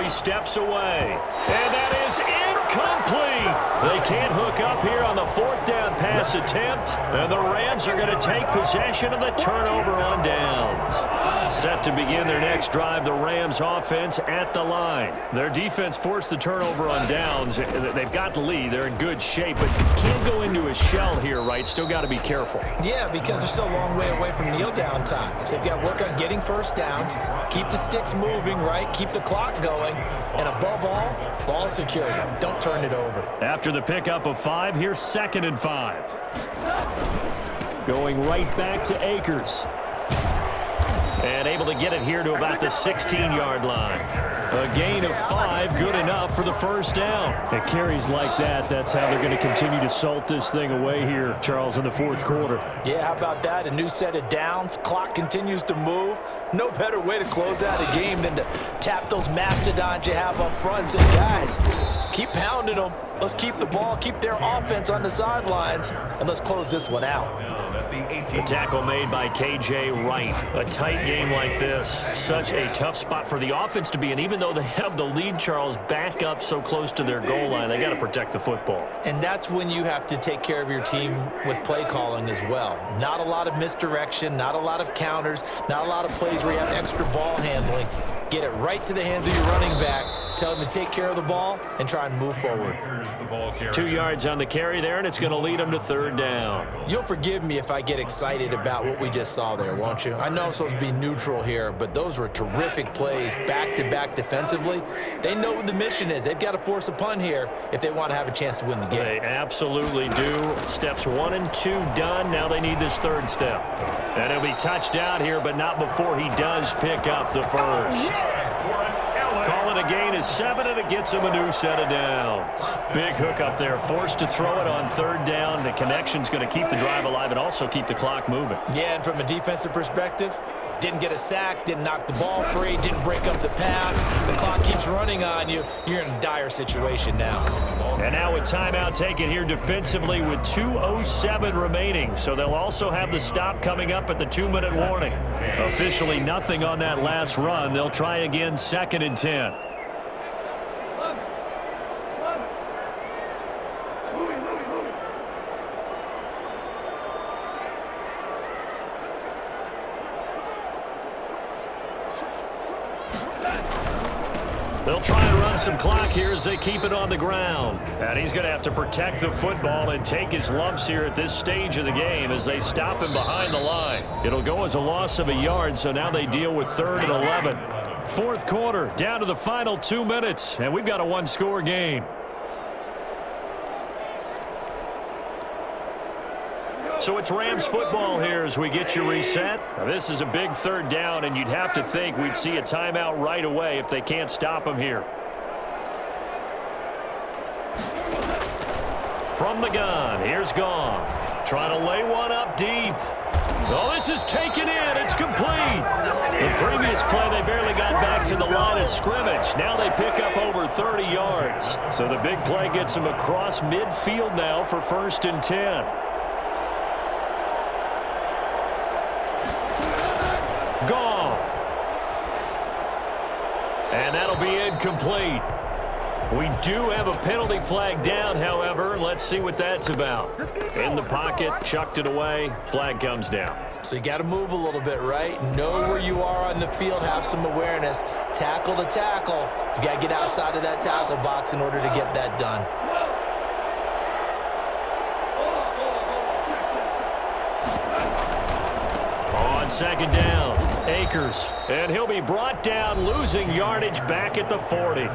he steps away. And that is incomplete. They can't hook up here on the fourth down pass attempt. And the Rams are going to take possession of the turnover on downs. Set to begin their next drive, the Rams offense at the line. Their defense forced the turnover on downs. They've got the lead. They're in good shape, but can't go into a shell here, right? Still got to be careful. Yeah, because they're still a long way away from kneel down time. So they've got to work on getting first downs, keep the sticks moving, right? Keep the clock going, and above all, ball security. Don't turn it over. After the pickup of 5, here's 2nd and 5. Going right back to Akers. And able to get it here to about the 16-yard line. A gain of 5, good enough for the first down. It carries like that. That's how they're going to continue to salt this thing away here, Charles, in the fourth quarter. Yeah, how about that? A new set of downs. Clock continues to move. No better way to close out a game than to tap those mastodons you have up front and say, guys, keep pounding them. Let's keep the ball, keep their offense on the sidelines, and let's close this one out. The tackle made by K.J. Wright. A tight game like this, such a tough spot for the offense to be in. Even though they have the lead, Charles, back up so close to their goal line, they got to protect the football. And that's when you have to take care of your team with play calling as well. Not a lot of misdirection, not a lot of counters, not a lot of plays where you have extra ball handling. Get it right to the hands of your running back. Tell him to take care of the ball and try and move forward. 2 yards on the carry there, and it's going to lead them to 3rd down. You'll forgive me if I get excited about what we just saw there, won't you? I know I'm supposed to be neutral here, but those were terrific plays back-to-back defensively. They know what the mission is. They've got to force a punt here if they want to have a chance to win the game. They absolutely do. Steps 1 and 2 done. Now they need this 3rd step. And he'll be touched out here, but not before he does pick up the first. Call it a gain of 7, and it gets him a new set of downs. Big hook up there, forced to throw it on 3rd down. The connection's going to keep the drive alive and also keep the clock moving. Yeah, and from a defensive perspective, didn't get a sack, didn't knock the ball free, didn't break up the pass. The clock keeps running on you. You're in a dire situation now. And now a timeout taken here defensively with 2:07 remaining. So they'll also have the stop coming up at the 2-minute warning. Officially nothing on that last run. They'll try again 2nd and 10. They'll try and run some clock here as they keep it on the ground. And he's going to have to protect the football and take his lumps here at this stage of the game as they stop him behind the line. It'll go as a loss of a yard, so now they deal with 3rd and 11. Fourth quarter, down to the final 2 minutes, and we've got a 1-score game. So it's Rams football here as we get you reset. Now this is a big 3rd down, and you'd have to think we'd see a timeout right away if they can't stop him here. From the gun, here's Goff. Trying to lay one up deep. Oh, this is taken in. It's complete. The previous play, they barely got back to the line of scrimmage. Now they pick up over 30 yards. So the big play gets them across midfield now for 1st and 10. Goff. And that'll be incomplete. We do have a penalty flag down, however. Let's see what that's about. In the pocket, chucked it away. Flag comes down. So you got to move a little bit, right? Know where you are on the field, have some awareness. Tackle to tackle. You got to get outside of that tackle box in order to get that done. On 2nd down, Akers. And he'll be brought down, losing yardage back at the 40.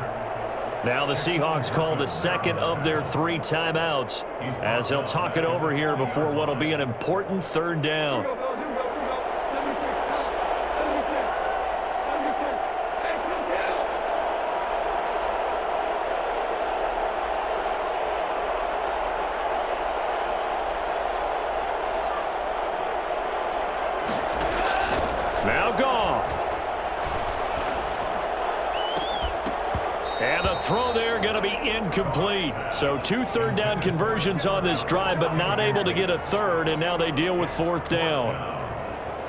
Now the Seahawks call the 2nd of their 3 timeouts as they'll talk it over here before what will be an important 3rd down. Now Goff. And the throw there going to be incomplete. So 2 3rd down conversions on this drive, but not able to get a 3rd, and now they deal with 4th down.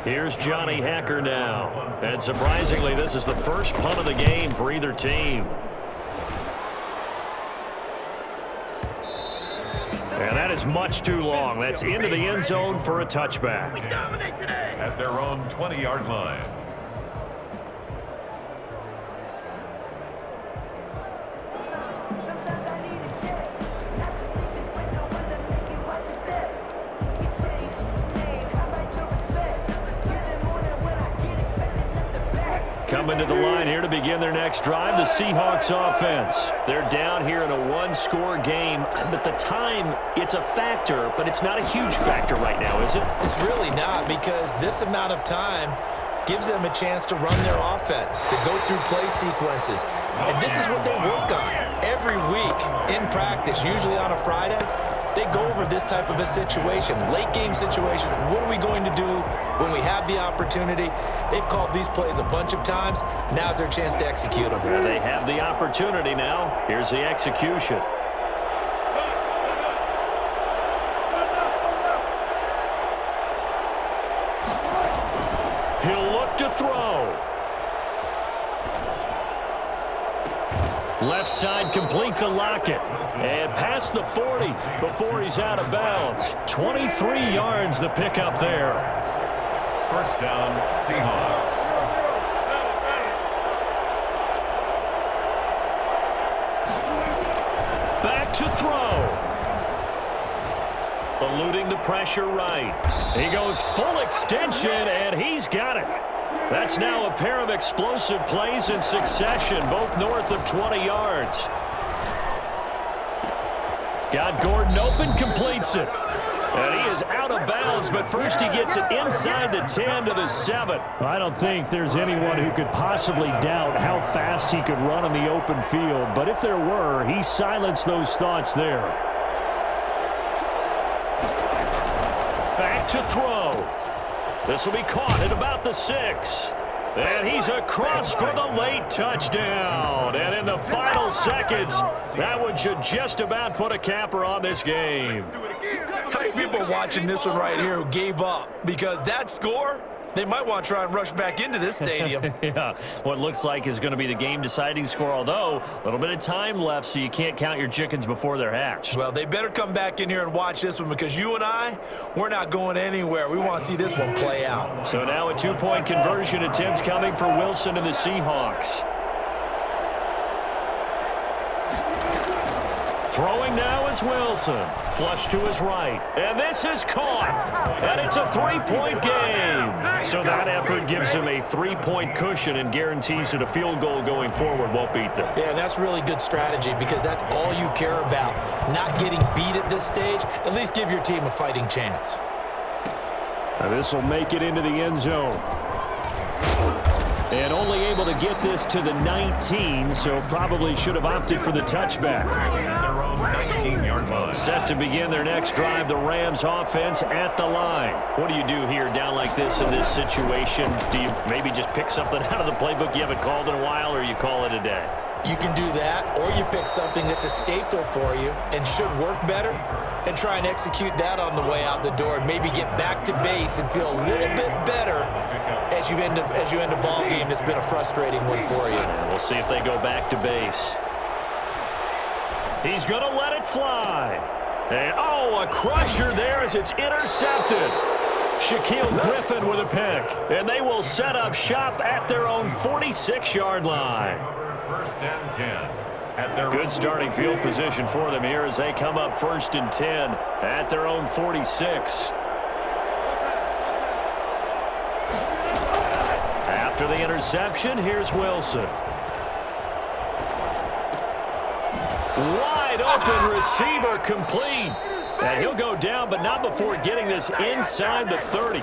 Here's Johnny Hacker now. And surprisingly, this is the first punt of the game for either team. And that is much too long. That's into the end zone for a touchback. At their own 20-yard line. Coming to the line here to begin their next drive, the Seahawks offense. They're down here in a one-score game, but the time, it's a factor, but it's not a huge factor right now, is it? It's really not, because this amount of time gives them a chance to run their offense, to go through play sequences. And this is what they work on every week in practice, usually on a Friday. They go over this type of a situation, late game situation. What are we going to do when we have the opportunity? They've called these plays a bunch of times. Now's their chance to execute them. Yeah, they have the opportunity now. Here's the execution. He'll look to throw. Left side complete to Lockett. And past the 40 before he's out of bounds. 23 yards the pickup there. First down, Seahawks. Back to throw. Eluding the pressure right. He goes full extension, and he's got it. That's now a pair of explosive plays in succession, both north of 20 yards. Got Gordon open, completes it. And he is out of bounds, but first he gets it inside the 10 to the 7. I don't think there's anyone who could possibly doubt how fast he could run on the open field, but if there were, he silenced those thoughts there. Back to throw. This will be caught at about the 6. And he's across for the late touchdown. And in the final seconds, that one should just about put a capper on this game. How many people are watching this one right here who gave up? Because that score, they might want to try and rush back into this stadium. Yeah, what looks like is going to be the game-deciding score, although a little bit of time left, so you can't count your chickens before they're hatched. Well, they better come back in here and watch this one, because you and I, we're not going anywhere. We want to see this one play out. So now a two-point conversion attempt coming for Wilson and the Seahawks. Throwing now is Wilson. Flush to his right. And this is caught. And it's a three-point game. So that effort gives him a three-point cushion and guarantees that a field goal going forward won't beat them. Yeah, and that's really good strategy, because that's all you care about. Not getting beat at this stage. At least give your team a fighting chance. And this will make it into the end zone. And only able to get this to the 19, so probably should have opted for the touchback. Their own 19-yard line. Set to begin their next drive, the Rams offense at the line. What do you do here down like this in this situation? Do you maybe just pick something out of the playbook you haven't called in a while, or you call it a day? You can do that, or you pick something that's a staple for you and should work better, and try and execute that on the way out the door, and maybe get back to base and feel a little bit better as you end a ball game that's been a frustrating one for you. And we'll see if they go back to base. He's going to let it fly. And, oh, a crusher there as it's intercepted. Shaquille Griffin with a pick. And they will set up shop at their own 46-yard line. First and 10. Good starting field position for them here as they come up first and 10 at their own 46. After the interception, here's Wilson. Wide open receiver complete. And he'll go down, but not before getting this inside the 30.